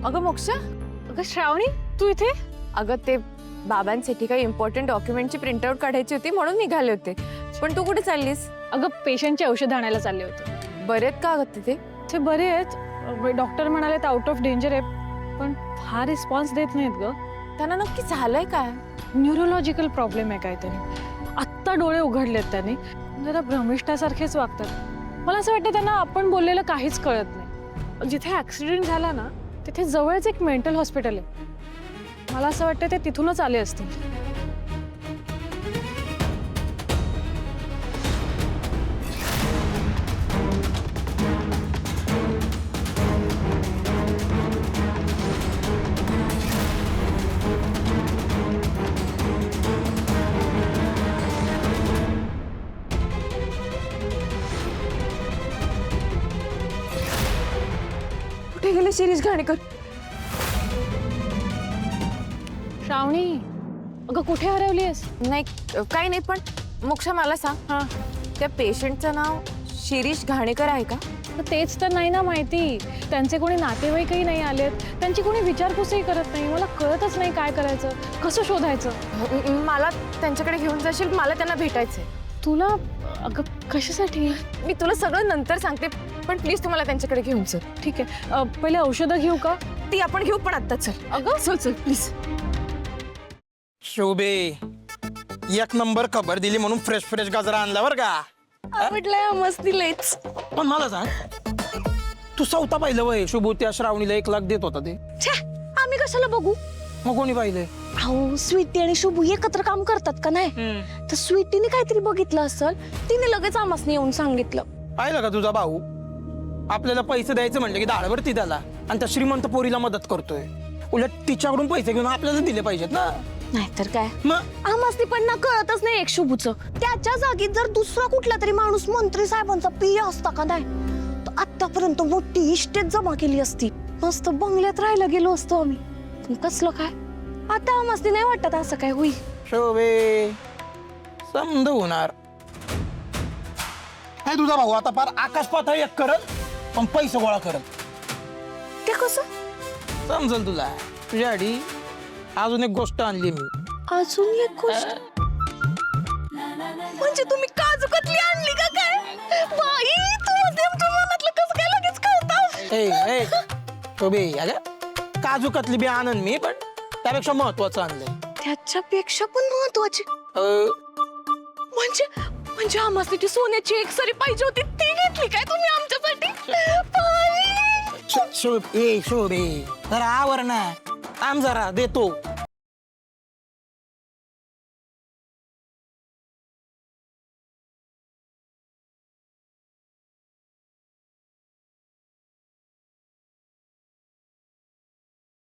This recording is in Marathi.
अगं मोक्षा, अगं श्रावणी, तू इथे? अगं ते बाबांसाठी काही इम्पॉर्टंट डॉक्युमेंटची प्रिंटआउट काढायची होती म्हणून निघाले होते. पण तू कुठे चाललीस? अगं पेशंटची औषध आणायला चालले होते. बरे आहेत का अगं तिथे? ते बरे आहेत. डॉक्टर म्हणाले आउट ऑफ डेंजर आहे, पण फार रिस्पॉन्स देत नाहीत ग. त्यांना नक्की झालंय काय? न्यूरोलॉजिकल प्रॉब्लेम आहे काहीतरी. आत्ता डोळे उघडलेत त्यांनी. जरा भ्रमिष्ठासारखेच वागतात. मला असं वाटतं त्यांना आपण बोललेलं काहीच कळत नाही. जिथे ऍक्सिडेंट झाला ना तिथे जवळच एक मेंटल हॉस्पिटल आहे. मला असं वाटतं ते तिथूनच आले असतील. कुठे गेले शिरीष घाणेकर? श्रावणी, अगं कुठे हरवलीस? नाही काही नाही, पण मोक्षा मला सांग, हा, त्या पेशंटचं नाव शिरीष घाणेकर आहे का? तेच तर नाही ना माहिती. त्यांचे कोणी नातेवाईकही नाही आलेत. त्यांची कोणी विचारपूसही करत नाही. मला कळतच नाही काय करायचं, कसं शोधायचं. मला त्यांच्याकडे घेऊन जाशील? मला त्यांना भेटायचंय. तुला? अगं कशासाठी? मी तुला सगळं नंतर सांगते, पण प्लीज तुम्हाला त्यांच्याकडे घेऊन चल. ठीक आहे, पहिले औषधं घेऊ का? ती आपण घेऊ, पण आता चल. अगं चल चल प्लीज. शोभे, एक नंबर खबर दिली म्हणून फ्रेश फ्रेश गाजरा आणला बर का. आवडलाय मस्ती लयच. पण मला सांग, तू स्वतः पाहिलं वय शुभू त्या श्रावणीला 1 लाख देत होता ते? आम्ही कशाला बघू? मग कोणी पाहिलंय? अहो स्वीटी आणि शुभू एकत्र काम करतात का नाही? तर स्वीटीने काहीतरी बघितलं असेल, तिने लगेच आमासने येऊन सांगितलं. पाहिलं का तुझा भाऊ? आपल्याला पैसे द्यायचं म्हणलं की दाढवर ती त्याला, आणि त्या श्रीमंत पोरीला मदत करतोय. उलट तिच्याकडून पैसे घेऊन आपल्याला दिले पाहिजेत ना. नाहीतर काय, मग आमासने पण ना कळतच नाही एक शुभूचं. त्याच्या जागी जर दुसरा कुठला तरी माणूस मंत्री साहेबांचा पिया असता का नाही, तर आतापर्यंत मोठी इस्टेट जमा केली असती. मस्त बंगल्यात राहायला गेलो असतो आम्ही. पण कसलं काय, आता आमासने नाही वाटत असं काय होईल. शोभे, समज होणार. हे तुझा भाऊ आता फार आकाश पातळ एक करत, पण पैसे गोळा करत. ते कसं? समजल तुला. तुझ्यासाठी अजून एक गोष्ट आणली मी. अजून एक गोष्ट म्हणजे तुम्ही काजू कतली आणली का काय? बाई, तुमच्या मनातलं कसं काय लगेच कळतं? ए शोभे, अगं काजू कतली बी आणन मी, पण त्यापेक्षा महत्वाचं आणलंय. त्याच्यापेक्षा पण महत्वाची म्हणजे म्हणजे आम्हाला ती सोन्याची एक सरी पाहिजे होती, ती घेतली काय तुम्ही आमच्यासाठी? शोभे जरा आवर ना, थांब जरा देतो.